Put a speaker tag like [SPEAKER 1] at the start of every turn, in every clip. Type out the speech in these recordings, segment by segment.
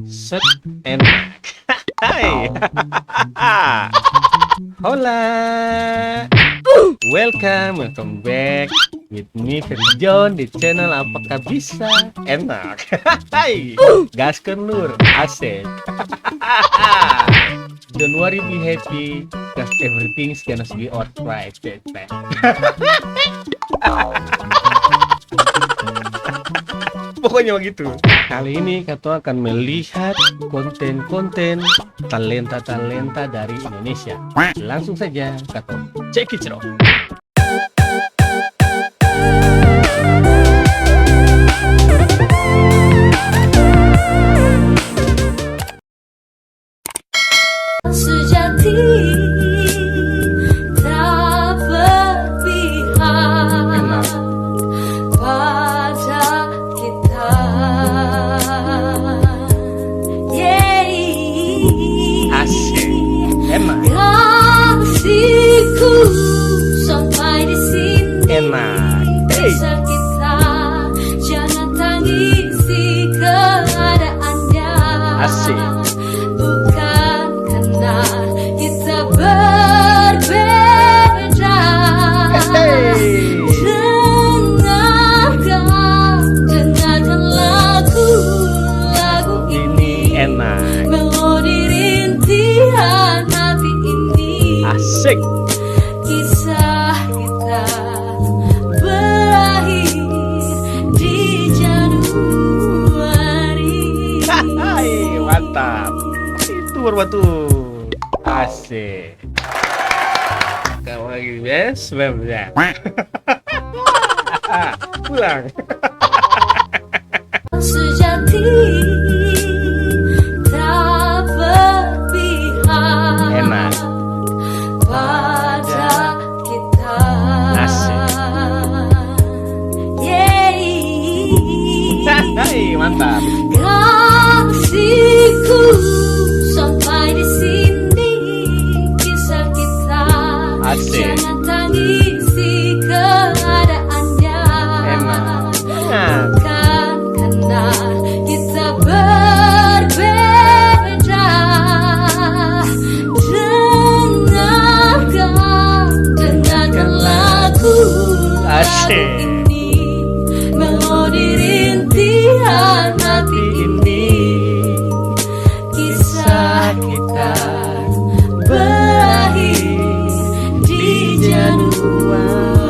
[SPEAKER 1] Set enak. Hai. Hola. Welcome back with me Firjon di channel Apakah Bisa Enak. Hai. Gaskeun lur, asik. Don't worry, be happy, cause everything's gonna be alright. Pokoknya begitu. Kali ini kita akan melihat konten-konten talenta-talenta dari Indonesia. Langsung saja kita check it out.
[SPEAKER 2] Sejati tak berpihak pada kita.
[SPEAKER 1] Asik, enak,
[SPEAKER 2] Kasihku sampai di sini.
[SPEAKER 1] enak. Hey.
[SPEAKER 2] Bisa kita jangan tangisi keadaannya.
[SPEAKER 1] Asik.
[SPEAKER 2] Bukan karena kita berbeda.
[SPEAKER 1] Hey.
[SPEAKER 2] Dengarkan lagu ini.
[SPEAKER 1] Enak,
[SPEAKER 2] Melodi rintihan hati ini.
[SPEAKER 1] asik.
[SPEAKER 2] Kisah kita berakhir di Januari.
[SPEAKER 1] Hai, mantap. Itu berbatu. Asik. Kamu lagi bes, ya. Pulang.
[SPEAKER 2] Sejati tak berpihak
[SPEAKER 1] Enak.
[SPEAKER 2] pada kita.
[SPEAKER 1] Asik. Hai, mantap.
[SPEAKER 2] Kasihku sampai di sini. Kisah kita
[SPEAKER 1] Asik.
[SPEAKER 2] jangan tangisi keadaannya.
[SPEAKER 1] Enak.
[SPEAKER 2] Bukan karena kita berbeda. Dengarkan lagu
[SPEAKER 1] Asik.
[SPEAKER 2] ini. Melodi rintihan hati ini. Kisah kita berakhir di Januari.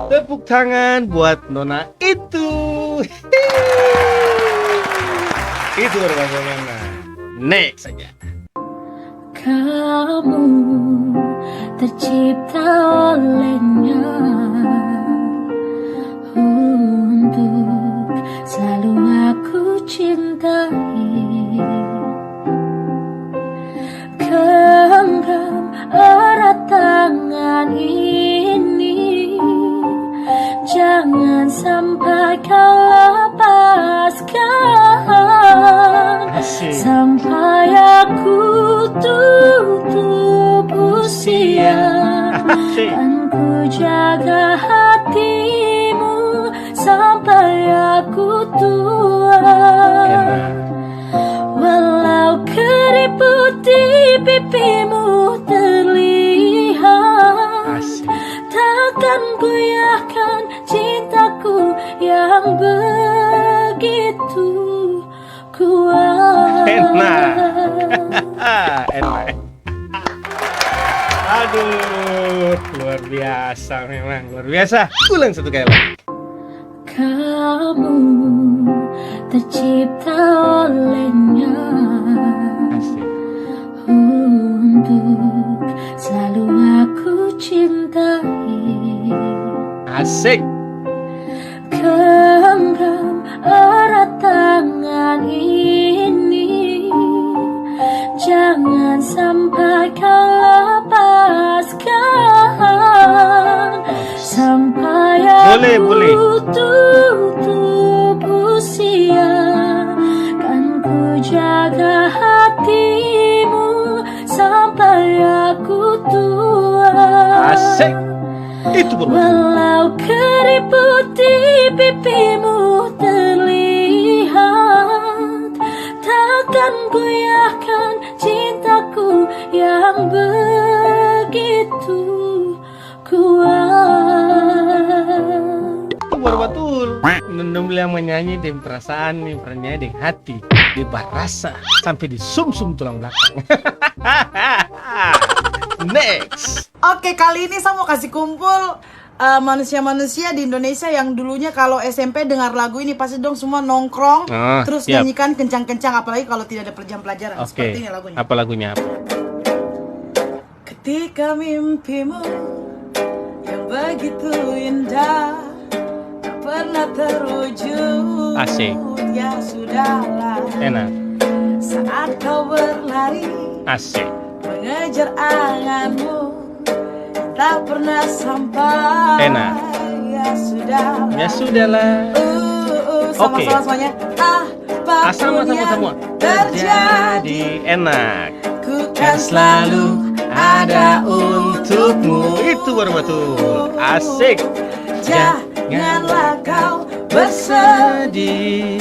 [SPEAKER 1] Tepuk tangan buat Nona itu. Itu bagaimana? Next saja.
[SPEAKER 2] Kamu tercipta olehnya untuk selalu aku cintai. Genggam erat tangan ini, jangan sampai kau lepaskan.
[SPEAKER 1] Asik.
[SPEAKER 2] Sampai aku tutup usia,
[SPEAKER 1] Asik.
[SPEAKER 2] kan ku jaga hatimu sampai aku tua. Walau keriput di pipimu terlihat,
[SPEAKER 1] Asik.
[SPEAKER 2] takkan goyahkan cintaku yang begitu kuat.
[SPEAKER 1] Enak. Enak. Aduh, luar biasa memang, luar biasa. Ulang satu kali lagi.
[SPEAKER 2] Kamu tercipta olehnya
[SPEAKER 1] Asik.
[SPEAKER 2] untuk selalu aku cintai.
[SPEAKER 1] Asik.
[SPEAKER 2] Genggam erat tangan ini, jangan sampai kau lepaskan. Sampai
[SPEAKER 1] Boleh.
[SPEAKER 2] aku tutup usia, kan ku jaga hatimu sampai aku tua.
[SPEAKER 1] Asik. Itu berbetul.
[SPEAKER 2] Walau keriput di pipimu terlihat, takkan goyahkan cintaku yang begitu kuat.
[SPEAKER 1] Itu berbetul. Nundum yang menyanyi dengan perasaan nih, bernyanyi dengan hati, di rasa sampai di sum-sum tulang belakang. Next.
[SPEAKER 3] Oke, kali ini saya mau kasih kumpul manusia-manusia di Indonesia yang dulunya kalau SMP dengar lagu ini pasti dong semua nongkrong, terus
[SPEAKER 1] siap.
[SPEAKER 3] nyanyikan kencang-kencang, apalagi kalau tidak ada jam pelajaran.
[SPEAKER 1] Oke.
[SPEAKER 3] Seperti ini lagunya.
[SPEAKER 1] Apa lagunya?
[SPEAKER 3] Ketika mimpimu yang begitu indah tak pernah terwujud,
[SPEAKER 1] Asik.
[SPEAKER 3] ya sudahlah.
[SPEAKER 1] Enak.
[SPEAKER 3] Saat kau berlari
[SPEAKER 1] Asik.
[SPEAKER 3] mengejar anganmu tak pernah sampai.
[SPEAKER 1] Enak.
[SPEAKER 3] Ya sudahlah.
[SPEAKER 1] Ya sudahlah.
[SPEAKER 3] Sama-sama semuanya.
[SPEAKER 1] Sama-sama semua.
[SPEAKER 3] terjadi,
[SPEAKER 1] Enak.
[SPEAKER 3] ku
[SPEAKER 1] Kan selalu ada untukmu. Itu baru betul. Asik.
[SPEAKER 3] Janganlah kau bersedih,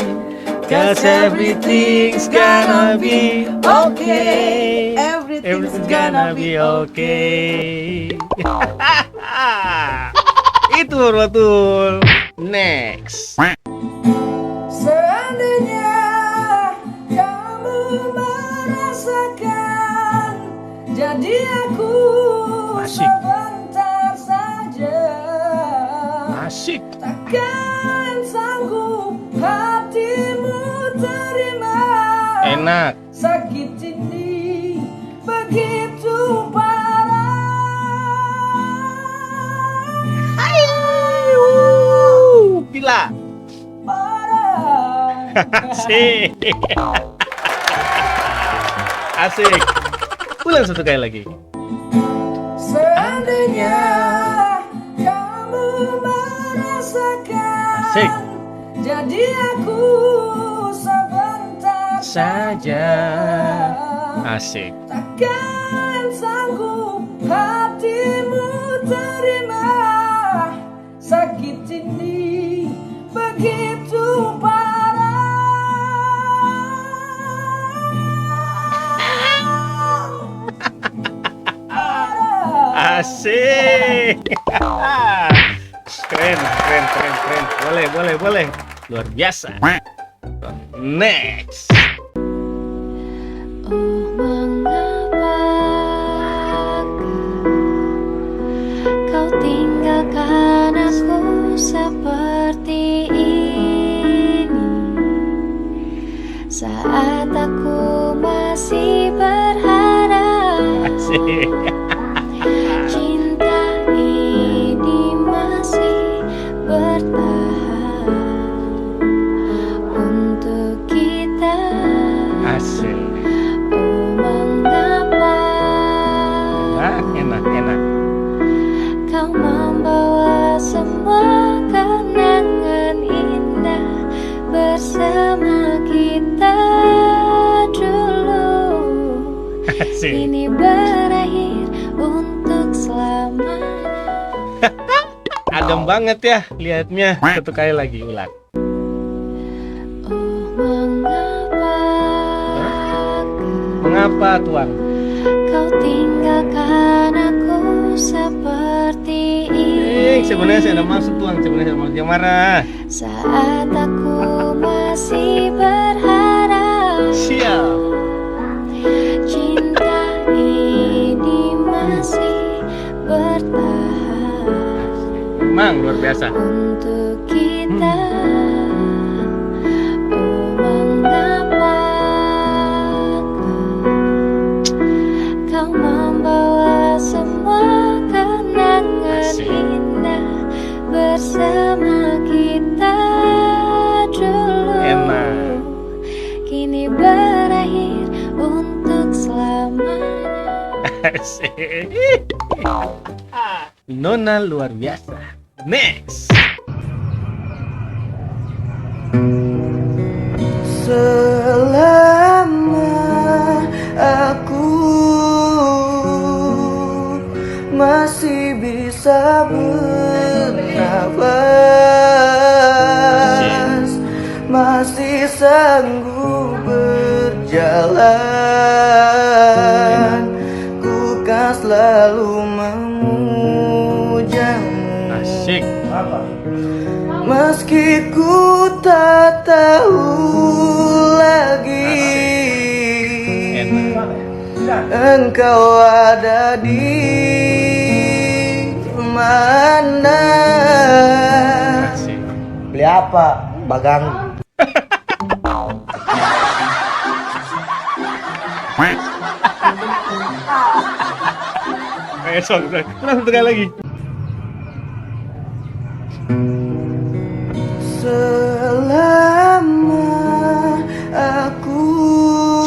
[SPEAKER 1] Cause everything's gonna be okay.
[SPEAKER 3] Everything's gonna be
[SPEAKER 1] okay. Itu baru betul. Next.
[SPEAKER 3] Seandainya kamu merasakan, jadi aku
[SPEAKER 1] Asik.
[SPEAKER 3] sebentar saja.
[SPEAKER 1] Asik.
[SPEAKER 3] Takkan sanggup hatimu terima
[SPEAKER 1] Enak.
[SPEAKER 3] sakit ini begitu parah.
[SPEAKER 1] Gila.
[SPEAKER 3] Parah.
[SPEAKER 1] Asik. Asik. Ulang satu kali lagi.
[SPEAKER 3] Seandainya kamu merasakan,
[SPEAKER 1] Asik.
[SPEAKER 3] jadi aku sebentar
[SPEAKER 1] Saja. Asik.
[SPEAKER 3] takkan sanggup hatimu terima sakit ini begitu parah.
[SPEAKER 1] Asik. Keren. Boleh. Luar biasa. Next.
[SPEAKER 2] Oh, mengapa kau tinggalkan aku seperti ini saat aku masih berharap
[SPEAKER 1] Asik.
[SPEAKER 2] cinta ini masih bertahan untuk kita.
[SPEAKER 1] Asik.
[SPEAKER 2] Oh, mengapa
[SPEAKER 1] Enak.
[SPEAKER 2] kau membawa semua kenangan indah bersama kita dulu.
[SPEAKER 1] Asik.
[SPEAKER 2] Ini berakhir untuk selamanya.
[SPEAKER 1] Adem banget ya lihatnya. Satu kali lagi ulang.
[SPEAKER 2] Oh, mengapa
[SPEAKER 1] Mengapa tuan?
[SPEAKER 2] kau tinggalkan aku seperti ini
[SPEAKER 1] Sebenarnya saya ada maksud tuan. Sebenarnya saya jangan marah.
[SPEAKER 2] saat aku masih berharap
[SPEAKER 1] Siap.
[SPEAKER 2] cinta ini masih bertahan
[SPEAKER 1] Emang luar biasa.
[SPEAKER 2] untuk kita. Oh, mengapa kau membawa semua kenangan
[SPEAKER 1] Asik.
[SPEAKER 2] indah bersama kita dulu.
[SPEAKER 1] Enak.
[SPEAKER 2] Kini berakhir untuk selamanya.
[SPEAKER 1] Asik. Nona luar biasa. Next.
[SPEAKER 3] Selama aku masih bisa
[SPEAKER 4] bernafas, masih sanggup berjalan. Ku kan selalu memujamu.
[SPEAKER 1] Asik.
[SPEAKER 4] Meski ku tak tahu lagi engkau ada di mana.
[SPEAKER 1] Asik.
[SPEAKER 4] Beli apa? Bagang.
[SPEAKER 1] Song. Ulang satu kali lagi.
[SPEAKER 4] Selama aku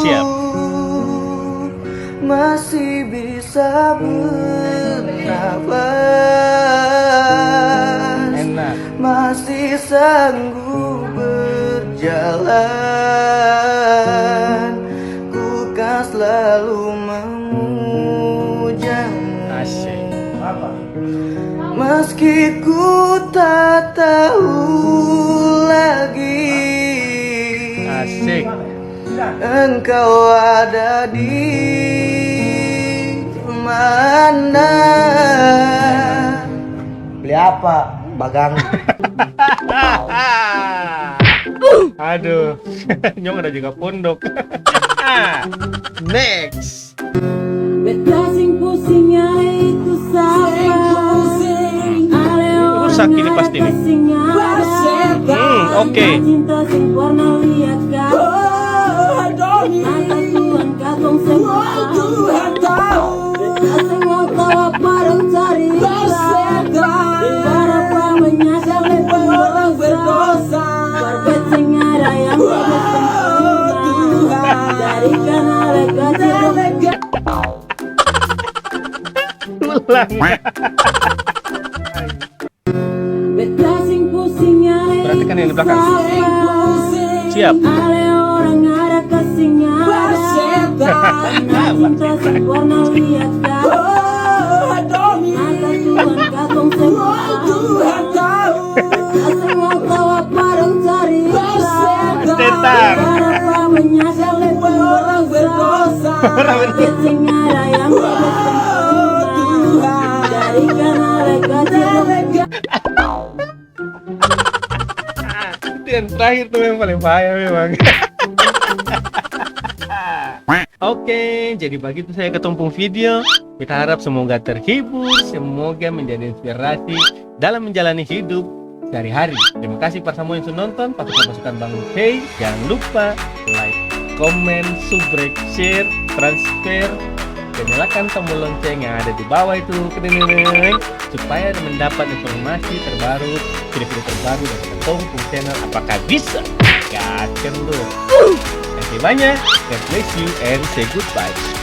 [SPEAKER 1] Siap.
[SPEAKER 4] masih bisa bernafas,
[SPEAKER 1] Enak.
[SPEAKER 4] masih sanggup berjalan, ku kan selalu memujamu.
[SPEAKER 1] Asik.
[SPEAKER 4] Meski ku tak tahu lagi
[SPEAKER 1] Asik.
[SPEAKER 4] engkau ada di mana. Beli apa? Bagang.
[SPEAKER 1] Aduh, Nyong ada juga pondok. Next.
[SPEAKER 5] Beta sing pusingnya itu sama.
[SPEAKER 1] Rusak ini pasti nih. Oke.
[SPEAKER 5] Cinta sing warna liat kan. Mata Tuhan katong semua Tuhan tahu. Beta sing mau tawa bareng cari para menyadar lepas orang berdosa. Barbet sing ada yang Tuhan dari kanal lega.
[SPEAKER 1] Ulang.
[SPEAKER 5] Beta sing pusingnya
[SPEAKER 1] Perhatikan yang di belakang. Siap.
[SPEAKER 5] Ale orang ada kasihnya. Cinta sing warna liat kan. Mata Tuhan katong semua Tuhan tahu. Asing mau tawa bareng cari
[SPEAKER 1] Setan.
[SPEAKER 5] para menyadar lepas orang berdosa. Barbet sing ada yang Tuhan dari kanal lega.
[SPEAKER 1] Itu yang terakhir tuh yang paling bahaya memang. Oke, jadi begitu saya ketumpung video. Kita harap semoga terhibur, semoga menjadi inspirasi dalam menjalani hidup sehari-hari. Terima kasih para semua yang sudah nonton. Pasukan Bang Hey, jangan lupa like, comment, subscribe, share, transfer, dan nyalakan tombol lonceng yang ada di bawah itu supaya mendapat informasi terbaru, video-video terbaru dari Ketumpung Channel. Apakah bisa? Gaskan dulu. Terima kasih banyak. God bless you and say goodbye.